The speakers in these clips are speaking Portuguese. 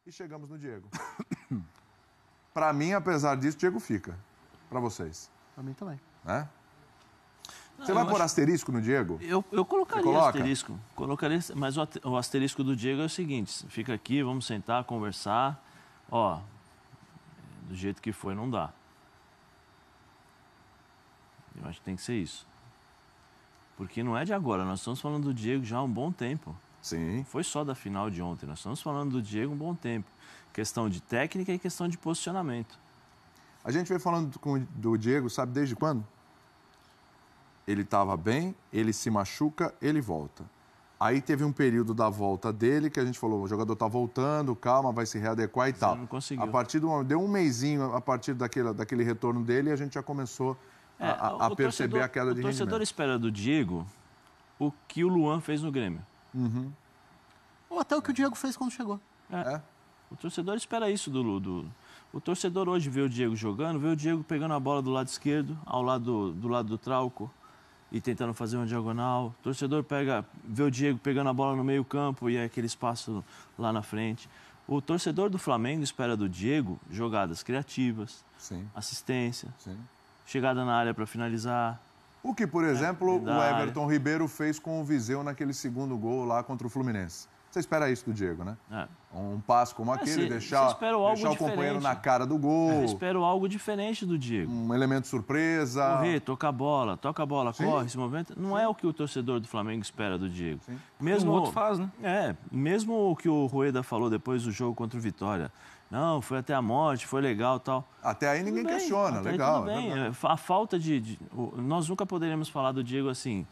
e chegamos no Diego. Para mim, apesar disso, o Diego fica. Para vocês. Para mim também. Né? Você vai pôr asterisco no Diego? Eu colocaria asterisco. Colocaria, mas o asterisco do Diego é o seguinte: fica aqui, vamos sentar, conversar. Ó, do jeito que foi, não dá. Eu acho que tem que ser isso. Porque não é de agora, nós estamos falando do Diego já há um bom tempo. Sim. Não foi só da final de ontem, nós estamos falando do Diego um bom tempo. Questão de técnica e questão de posicionamento. A gente veio falando do Diego, sabe desde quando? Ele estava bem, ele se machuca, ele volta. Aí teve um período da volta dele que a gente falou, o jogador está voltando, calma, vai se readequar e tal. Não conseguiu. A partir deu um mesinho a partir daquele retorno dele e a gente já começou a perceber a queda de rendimento. O torcedor espera do Diego o que o Luan fez no Grêmio. Uhum. Ou até o que o Diego fez quando chegou. O torcedor espera isso O torcedor hoje vê o Diego jogando, vê o Diego pegando a bola do lado esquerdo, do lado do Trauco, e tentando fazer uma diagonal. O torcedor vê o Diego pegando a bola no meio campo e é aquele espaço lá na frente. O torcedor do Flamengo espera do Diego jogadas criativas, Sim. assistência, Sim. chegada na área para finalizar. O que, por exemplo, o Everton Ribeiro fez com o Viseu naquele segundo gol lá contra o Fluminense. Você espera isso do Diego, né? Um passo como aquele, deixar o companheiro na cara do gol. Eu espero algo diferente do Diego. Um elemento surpresa. Correr, toca a bola, corre, se movimenta. Não é o que o torcedor do Flamengo espera do Diego. Sim. Mesmo o outro faz, né? Mesmo o que o Rueda falou depois do jogo contra o Vitória. Não, foi até a morte, foi legal, tal. Até aí ninguém questiona, legal. Tudo bem. A falta nós nunca poderíamos falar do Diego assim,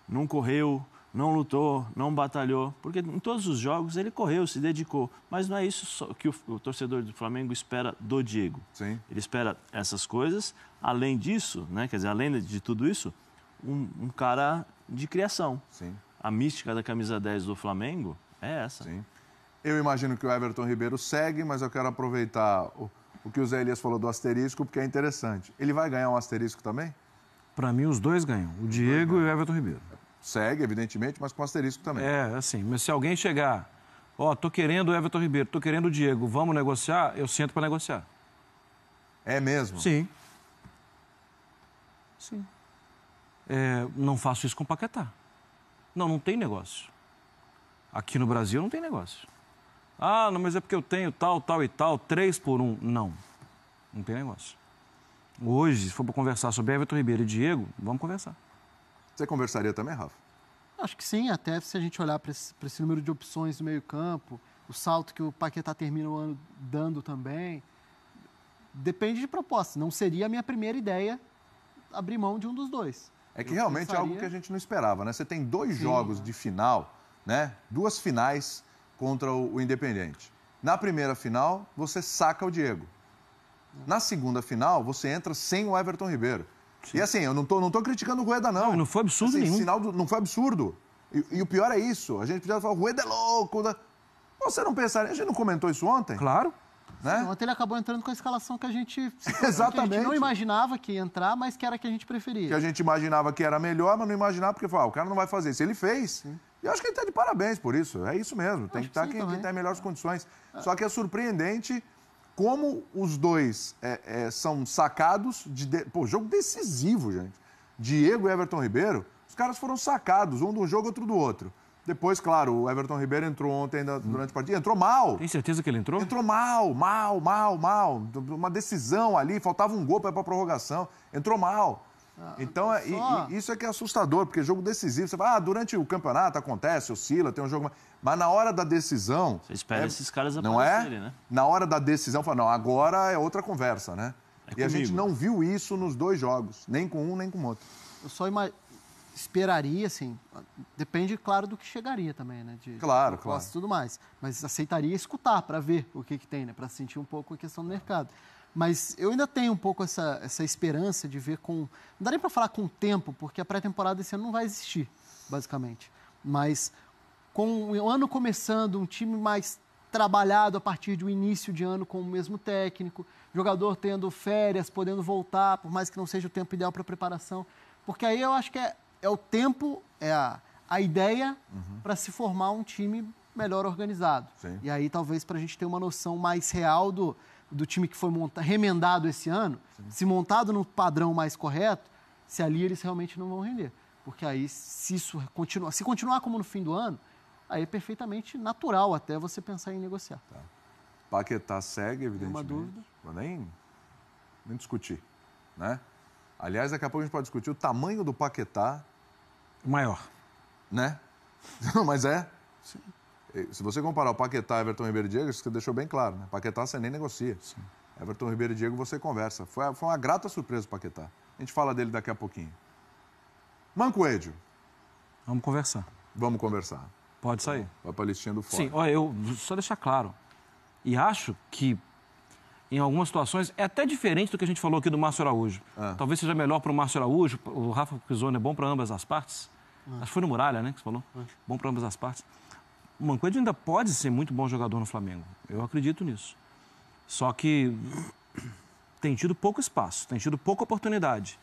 não correu, não lutou, não batalhou, porque em todos os jogos ele correu, se dedicou. Mas não é isso que o torcedor do Flamengo espera do Diego. Sim. Ele espera essas coisas. Além disso, né, quer dizer, além de tudo isso, um cara de criação. Sim. A mística da camisa 10 do Flamengo é essa. Sim. Eu imagino que o Everton Ribeiro segue, mas eu quero aproveitar o que o Zé Elias falou do asterisco, porque é interessante. Ele vai ganhar um asterisco também? Para mim, os dois ganham. O Diego e o Everton Ribeiro. Segue, evidentemente, mas com asterisco também. Assim, mas se alguém chegar, tô querendo o Everton Ribeiro, tô querendo o Diego, vamos negociar, eu sento para negociar. É mesmo? Sim. Não faço isso com o Paquetá. Não tem negócio. Aqui no Brasil não tem negócio. Não, mas é porque eu tenho tal e tal, 3 por 1. Não tem negócio. Hoje, se for para conversar sobre Everton Ribeiro e Diego, vamos conversar. Você conversaria também, Rafa? Acho que sim, até se a gente olhar para esse número de opções no meio campo, o salto que o Paquetá termina o ano dando também, depende de proposta. Não seria a minha primeira ideia abrir mão de um dos dois. É que realmente é algo que a gente não esperava, né? Você tem 2 jogos de final, né? 2 finais contra o Independente. Na primeira final, você saca o Diego. Na segunda final, você entra sem o Everton Ribeiro. Sim. E assim, eu não tô criticando o Rueda, não. Não foi absurdo nenhum. Sinal não foi absurdo. E o pior é isso. A gente podia falar, o Rueda é louco. Você não pensaria... A gente não comentou isso ontem? Claro. Né? Ontem ele acabou entrando com a escalação que a gente... Exatamente. Que a gente não imaginava que ia entrar, mas que era a que a gente preferia. Que a gente imaginava que era melhor, mas não imaginava porque o cara não vai fazer isso. Ele fez. Sim. E eu acho que ele está de parabéns por isso. É isso mesmo. Tem que estar quem tem melhores condições. Só que é surpreendente como os dois são sacados jogo decisivo, gente. Diego e Everton Ribeiro, os caras foram sacados, um de um jogo, outro do outro. Depois, claro, o Everton Ribeiro entrou ontem ainda durante a partida, entrou mal. Tem certeza que ele entrou? Entrou mal. Uma decisão ali, faltava um gol para ir para a prorrogação. Entrou mal. Então, isso é que é assustador, porque jogo decisivo, você fala, durante o campeonato acontece, oscila, tem um jogo... Mas na hora da decisão... Você espera esses caras aparecerem, né? Na hora da decisão, fala, não, agora é outra conversa, né? E a gente não viu isso nos 2 jogos, nem com um, nem com o outro. Eu só esperaria, assim, depende, claro, do que chegaria também, né? Claro. E tudo mais. Mas aceitaria escutar para ver o que tem, né? Para sentir um pouco a questão do mercado. Mas eu ainda tenho um pouco essa esperança de ver com... Não dá nem para falar com o tempo, porque a pré-temporada esse ano não vai existir, basicamente. Mas com o ano começando, um time mais trabalhado a partir do início de ano com o mesmo técnico, jogador tendo férias, podendo voltar, por mais que não seja o tempo ideal para preparação. Porque aí eu acho que é o tempo, é a ideia para se formar um time melhor organizado. Sim. E aí, talvez, para a gente ter uma noção mais real do time que foi remendado esse ano, se montado no padrão mais correto, se ali eles realmente não vão render. Porque aí, se continuar como no fim do ano, aí é perfeitamente natural até você pensar em negociar. Tá. Paquetá segue, evidentemente. Uma dúvida. Vou nem discutir, né? Aliás, daqui a pouco a gente pode discutir o tamanho do Paquetá. Maior. Né? Não, mas é. Sim. Se você comparar o Paquetá, Everton Ribeiro e Diego, isso você deixou bem claro, né? Paquetá você nem negocia. Sim. Everton Ribeiro e Diego você conversa. Foi uma grata surpresa o Paquetá. A gente fala dele daqui a pouquinho. Mancoedio. Vamos conversar. Vamos conversar. Pode sair. Vai para a listinha do fora. Sim, olha, eu só deixar claro. E acho que, em algumas situações, é até diferente do que a gente falou aqui do Márcio Araújo. Talvez seja melhor para o Márcio Araújo, o Rafa Pisoni é bom para ambas as partes. Acho que foi no Muralha, né, que você falou. Bom para ambas as partes. O Mancoedio ainda pode ser muito bom jogador no Flamengo. Eu acredito nisso. Só que tem tido pouco espaço, tem tido pouca oportunidade.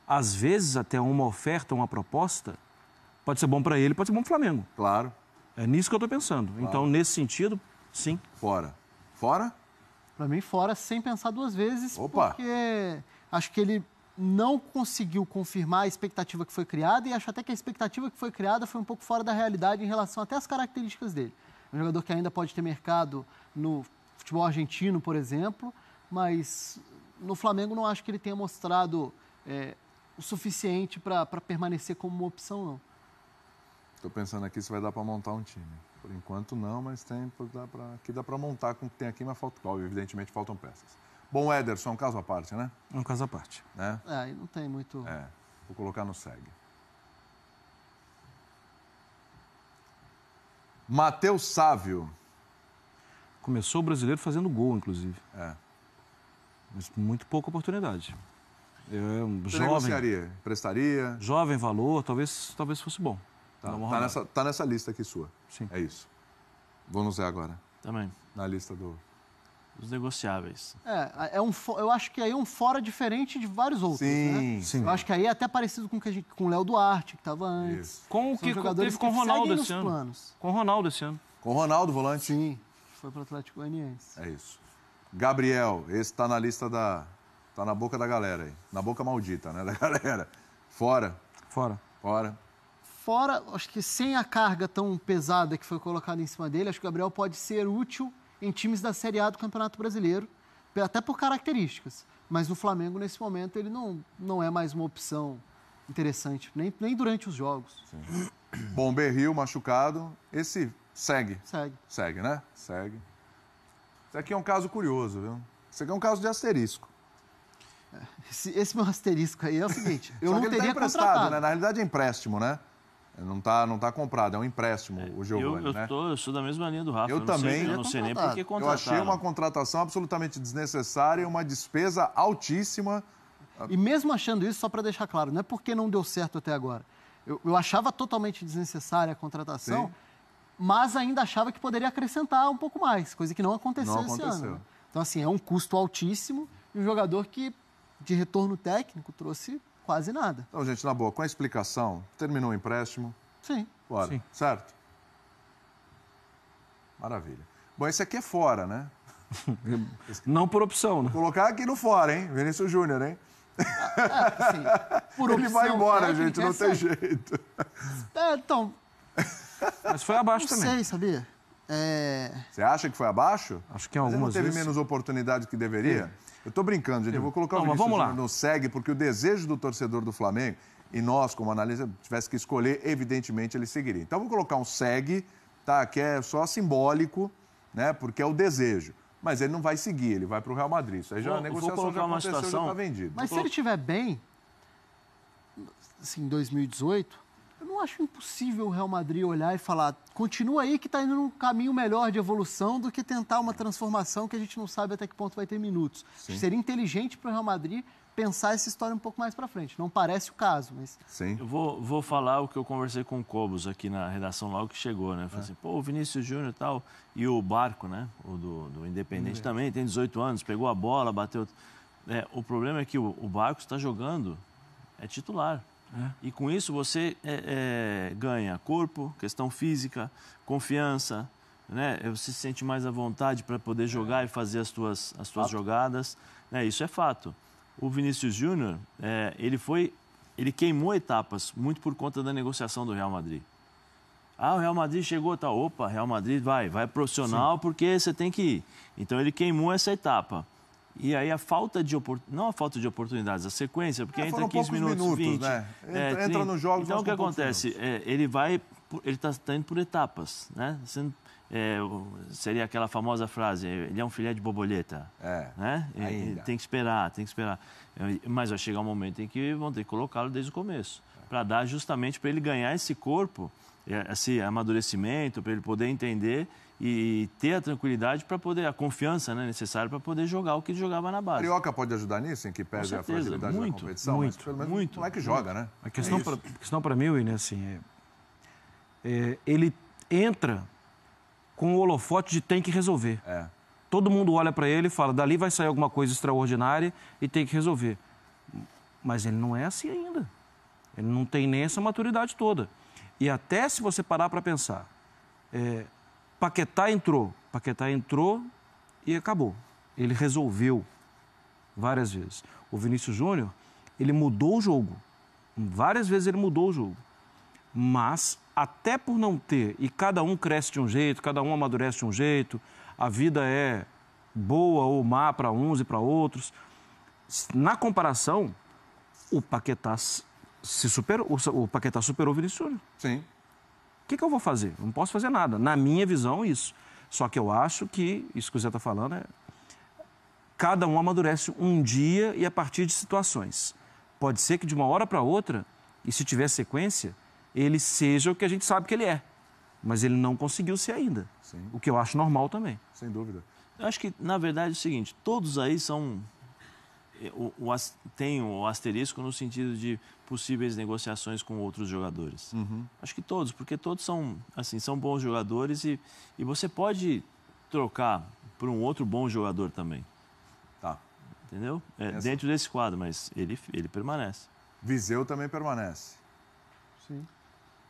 Às vezes, até uma oferta, uma proposta, pode ser bom para ele, pode ser bom para o Flamengo. Claro. É nisso que eu estou pensando. Claro. Então, nesse sentido, sim. Fora. Fora? Para mim, fora, sem pensar duas vezes, Opa. Porque acho que ele não conseguiu confirmar a expectativa que foi criada e acho até que a expectativa que foi criada foi um pouco fora da realidade em relação até às características dele. É um jogador que ainda pode ter mercado no futebol argentino, por exemplo, mas no Flamengo não acho que ele tenha mostrado o suficiente para permanecer como uma opção, não. Estou pensando aqui se vai dar para montar um time. Por enquanto não, mas aqui dá para montar com o que tem aqui, mas evidentemente faltam peças. Bom, o Ederson é um caso à parte, né? É um caso à parte. Né? Aí não tem muito... Vou colocar no SEG. Matheus Sávio. Começou o brasileiro fazendo gol, inclusive. É. Mas muito pouca oportunidade. Você negociaria? Emprestaria? Jovem valor, talvez fosse bom. Tá nessa lista aqui sua. Sim. É isso. Vou nos ver agora. Também. Na lista Os negociáveis. Eu acho que aí é um fora diferente de vários outros, né? Sim. Eu acho que aí é até parecido com o Léo Duarte, que estava antes. Isso. Com o que teve com o Ronaldo esse ano. Planos. Com o Ronaldo esse ano. Com o Ronaldo, volante? Sim, foi para o Atlético Goianiense. É isso. Gabriel, esse tá na lista tá na boca da galera aí. Na boca maldita, né, da galera. Fora. Fora, acho que sem a carga tão pesada que foi colocada em cima dele, acho que o Gabriel pode ser útil em times da Série A do Campeonato Brasileiro, até por características. Mas no Flamengo, nesse momento, ele não é mais uma opção interessante, nem durante os jogos. Sim. Bom, Berril machucado. Esse segue. Segue, né? Segue. Isso aqui é um caso curioso, viu? Isso aqui é um caso de asterisco. Esse meu asterisco aí é o seguinte, eu não teria emprestado, contratado. né? Na realidade é empréstimo, né? Não tá comprado, é um empréstimo o Giovani, né? Eu sou da mesma linha do Rafa. Eu também. Eu não sei nem por que Eu contrataram. achei uma contratação absolutamente desnecessária, uma despesa altíssima. E mesmo achando isso, só para deixar claro, não é porque não deu certo até agora. Eu achava totalmente desnecessária a contratação, Sim. mas ainda achava que poderia acrescentar um pouco mais, coisa que não aconteceu esse ano. Né? Então, assim, é um custo altíssimo e um jogador que, de retorno técnico, trouxe quase nada. Então, gente, na boa, com a explicação, terminou o empréstimo. Sim. Bora. Sim. Certo? Maravilha. Bom, esse aqui é fora, né? Não por opção, né? Vou colocar aqui no fora, hein? Vinícius Júnior, hein? Assim, por Ele vai embora, técnica, gente, não tem jeito. Então, Mas foi abaixo não também. sei, sabia? Você acha que foi abaixo? Acho que em Mas ele não algumas teve vezes... menos oportunidade que deveria? Eu tô brincando, gente. Eu vou colocar o Vinícius Júnior no SEG, porque o desejo do torcedor do Flamengo, e nós, como analista, tivesse que escolher, evidentemente ele seguiria. Então, vou colocar um SEG, tá? Que é só simbólico, né? Porque é o desejo. Mas ele não vai seguir, ele vai para o Real Madrid. Isso aí já a negociação já aconteceu, já está vendido. Mas se ele estiver bem, assim, em 2018, eu não acho impossível o Real Madrid olhar e falar, continua aí que está indo num caminho melhor de evolução do que tentar uma transformação que a gente não sabe até que ponto vai ter minutos. Seria inteligente para o Real Madrid pensar essa história um pouco mais para frente. Não parece o caso, mas... Sim. Eu vou falar o que eu conversei com o Cobos aqui na redação logo que chegou, né? Falei assim, pô, o Vinícius Júnior e tal, e o Barco, né? O do Independente também, tem 18 anos, pegou a bola, bateu... o problema é que o Barco está jogando, é titular. E com isso você ganha corpo, questão física, confiança, né? Você se sente mais à vontade para poder jogar e fazer as tuas jogadas. Né? Isso é fato. O Vinícius Júnior, ele queimou etapas muito por conta da negociação do Real Madrid. O Real Madrid chegou, tá, opa, Real Madrid vai profissional. Sim. Porque você tem que ir. Então ele queimou essa etapa. E aí não a falta de oportunidades, a sequência, porque entra 15 minutos, 20. Né? Entra nos jogos. Então o que acontece? Ele está indo por etapas, né? Seria aquela famosa frase, ele é um filé de borboleta. Né? Tem que esperar. Mas vai chegar um momento em que vão ter que colocá-lo desde o começo, para dar justamente para ele ganhar esse corpo, esse amadurecimento, para ele poder entender e ter a tranquilidade para poder, a confiança, né, necessária para poder jogar o que ele jogava na base. Carioca pode ajudar nisso, em que pese a fragilidade da competição? Muito, mas pelo menos muito. Não é que joga, né? A questão para mim, William, assim, ele entra com o holofote de tem que resolver. Todo mundo olha para ele e fala, dali vai sair alguma coisa extraordinária e tem que resolver. Mas ele não é assim ainda. Ele não tem nem essa maturidade toda. E até se você parar para pensar, Paquetá entrou e acabou. Ele resolveu várias vezes. O Vinícius Júnior, ele mudou o jogo. Várias vezes ele mudou o jogo. Mas, até por não ter, e cada um cresce de um jeito, cada um amadurece de um jeito, a vida é boa ou má para uns e para outros. Na comparação, o Paquetá superou o Vinícius Júnior. Sim. O que eu vou fazer? Não posso fazer nada. Na minha visão, isso. Só que eu acho que, isso que o Zé está falando, cada um amadurece um dia e a partir de situações. Pode ser que de uma hora para outra, e se tiver sequência, ele seja o que a gente sabe que ele é. Mas ele não conseguiu ser ainda. Sim. O que eu acho normal também. Sem dúvida. Eu acho que, na verdade, é o seguinte, todos aí são... Tem o asterisco no sentido de possíveis negociações com outros jogadores. Acho que todos, porque todos são bons jogadores e você pode trocar por um outro bom jogador também. Tá. Entendeu? Dentro desse quadro, mas ele permanece. Viseu também permanece. Sim.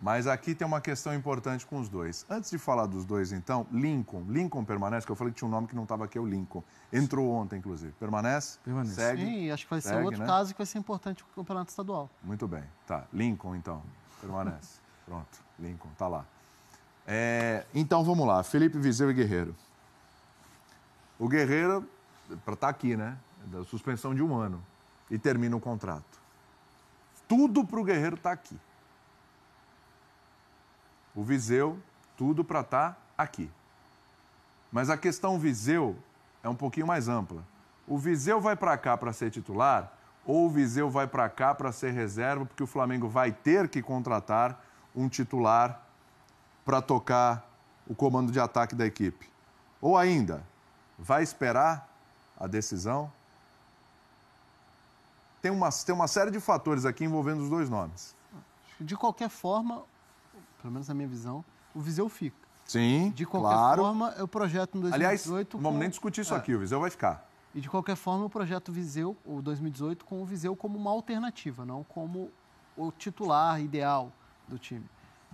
Mas aqui tem uma questão importante com os dois. Antes de falar dos dois, então, Lincoln permanece, que eu falei que tinha um nome que não estava aqui, é o Lincoln. Entrou ontem, inclusive. Permanece? Permanece. Segue? Sim, acho que vai ser outro caso que vai ser importante para o campeonato estadual. Muito bem. Tá. Lincoln, então. Permanece. Pronto. Lincoln, tá lá. Então, vamos lá. Felipe, Viseu e Guerreiro. O Guerreiro, para estar aqui, né? Da suspensão de 1 ano. E termina o contrato. Tudo para o Guerreiro estar aqui. O Viseu, tudo para estar aqui. Mas a questão Viseu é um pouquinho mais ampla. O Viseu vai para cá para ser titular ou o Viseu vai para cá para ser reserva, porque o Flamengo vai ter que contratar um titular para tocar o comando de ataque da equipe? Ou ainda, vai esperar a decisão? Tem uma série de fatores aqui envolvendo os dois nomes. De qualquer forma, pelo menos na minha visão, o Viseu fica. Sim, de qualquer forma, o projeto em 2018... Aliás, não vamos nem discutir isso aqui, o Viseu vai ficar. E de qualquer forma, o projeto Viseu, o 2018, com o Viseu como uma alternativa, não como o titular ideal do time.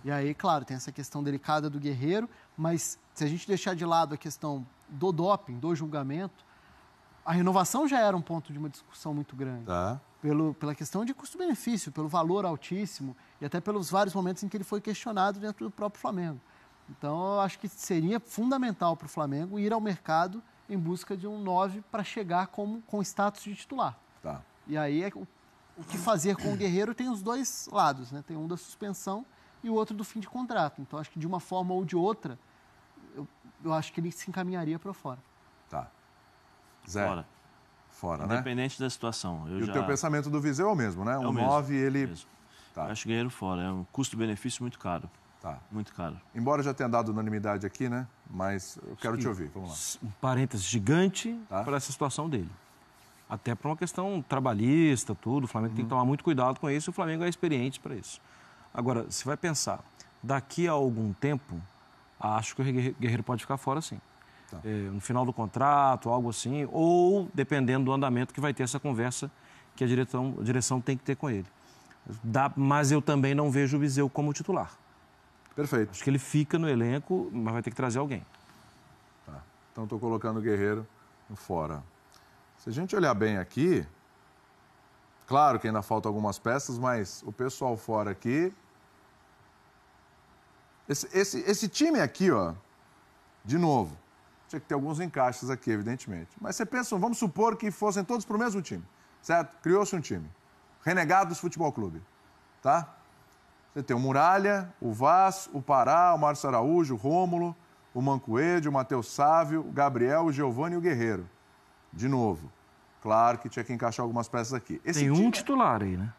E aí, claro, tem essa questão delicada do Guerreiro, mas se a gente deixar de lado a questão do doping, do julgamento, a renovação já era um ponto de uma discussão muito grande. Tá. Pela questão de custo-benefício, pelo valor altíssimo e até pelos vários momentos em que ele foi questionado dentro do próprio Flamengo. Então, eu acho que seria fundamental para o Flamengo ir ao mercado em busca de um 9 para chegar com status de titular. Tá. E aí, o que fazer com o Guerreiro tem os dois lados, né? Tem um da suspensão e o outro do fim de contrato. Então, acho que de uma forma ou de outra, eu acho que ele se encaminharia para fora. Tá. Zé. Fora, né? Independente da situação. O teu pensamento do Viseu é o mesmo, né? O 9, ele... Mesmo. Tá. Eu acho Guerreiro fora. É um custo-benefício muito caro. Tá. Muito caro. Embora já tenha dado unanimidade aqui, né? Mas eu quero te ouvir. Vamos lá. Um parênteses gigante para essa situação dele. Até para uma questão trabalhista, tudo. O Flamengo tem que tomar muito cuidado com isso e o Flamengo é experiente para isso. Agora, se vai pensar, daqui a algum tempo, acho que o Guerreiro pode ficar fora, sim. Tá. No final do contrato, algo assim, ou dependendo do andamento que vai ter essa conversa que a direção tem que ter com ele. Mas eu também não vejo o Viseu como titular. Perfeito. Acho que ele fica no elenco, mas vai ter que trazer alguém. Tá. Então, estou colocando o Guerreiro fora. Se a gente olhar bem aqui, claro que ainda faltam algumas peças, mas o pessoal fora aqui... Esse time aqui, ó, de novo, tinha que ter alguns encaixes aqui, evidentemente. Mas você pensa, vamos supor que fossem todos para o mesmo time, certo? Criou-se um time. Renegados Futebol Clube, tá? Você tem o Muralha, o Vaz, o Pará, o Márcio Araújo, o Rômulo, o Mancoede, o Matheus Sávio, o Gabriel, o Giovani e o Guerreiro. De novo. Claro que tinha que encaixar algumas peças aqui. Tem um titular aí, né?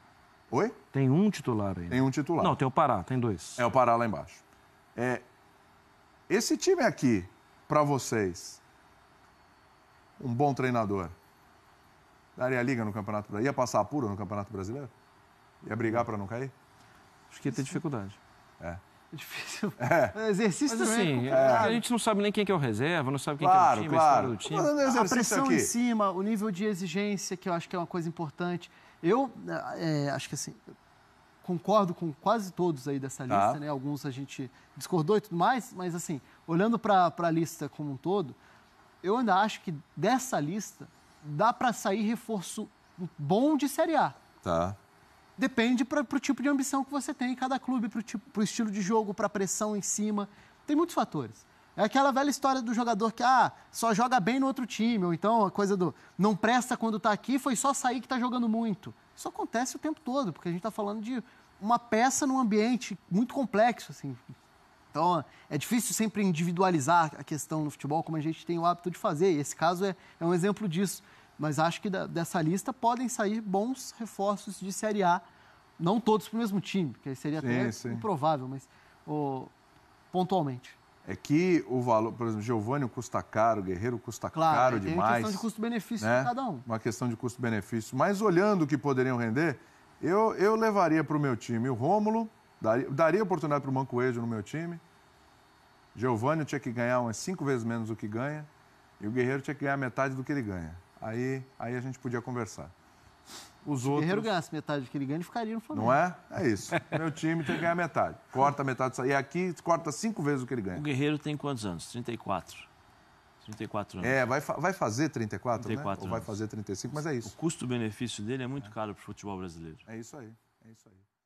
Oi? Tem um titular aí. Né? Tem um titular. Não, tem o Pará, tem 2. É o Pará lá embaixo. Esse time aqui, para vocês, um bom treinador, daria liga no Campeonato Brasileiro? Ia passar apuro no Campeonato Brasileiro? Ia brigar para não cair? Acho que ia ter dificuldade. É difícil. É. Exercício mas também. assim, a gente não sabe nem quem que é o reserva, não sabe quem que é o time, a história do time. A pressão aqui em cima, o nível de exigência, que eu acho que é uma coisa importante. Eu acho que assim, concordo com quase todos aí dessa lista, né? Alguns a gente discordou e tudo mais, mas assim, olhando para a lista como um todo, eu ainda acho que dessa lista dá para sair reforço bom de Série A. Tá. Depende para o tipo de ambição que você tem em cada clube, para o estilo de jogo, para a pressão em cima. Tem muitos fatores. É aquela velha história do jogador que só joga bem no outro time, ou então a coisa do não presta quando está aqui, foi só sair que está jogando muito. Isso acontece o tempo todo, porque a gente está falando de uma peça num ambiente muito complexo, assim. Então, é difícil sempre individualizar a questão no futebol, como a gente tem o hábito de fazer, e esse caso é um exemplo disso. Mas acho que dessa lista podem sair bons reforços de Série A, não todos para o mesmo time, porque seria até improvável, mas pontualmente. É que o valor, por exemplo, Giovani custa caro, Guerreiro custa caro demais. Tem uma questão de custo-benefício de cada um. Uma questão de custo-benefício. Mas olhando o que poderiam render, eu levaria para o meu time o Rômulo, daria oportunidade para o Mancoede no meu time. Giovani tinha que ganhar umas 5 vezes menos do que ganha e o Guerreiro tinha que ganhar metade do que ele ganha. Aí a gente podia conversar. Se o Guerreiro ganhasse metade do que ele ganha, ele ficaria no Flamengo. Não é? É isso. Meu time tem que ganhar metade. Corta metade disso aí. E aqui corta 5 vezes o que ele ganha. O Guerreiro tem quantos anos? 34. 34 anos. Vai fazer 34, 34 né? Ou vai fazer 35, mas é isso. O custo-benefício dele é muito caro para o futebol brasileiro. É isso aí. É isso aí.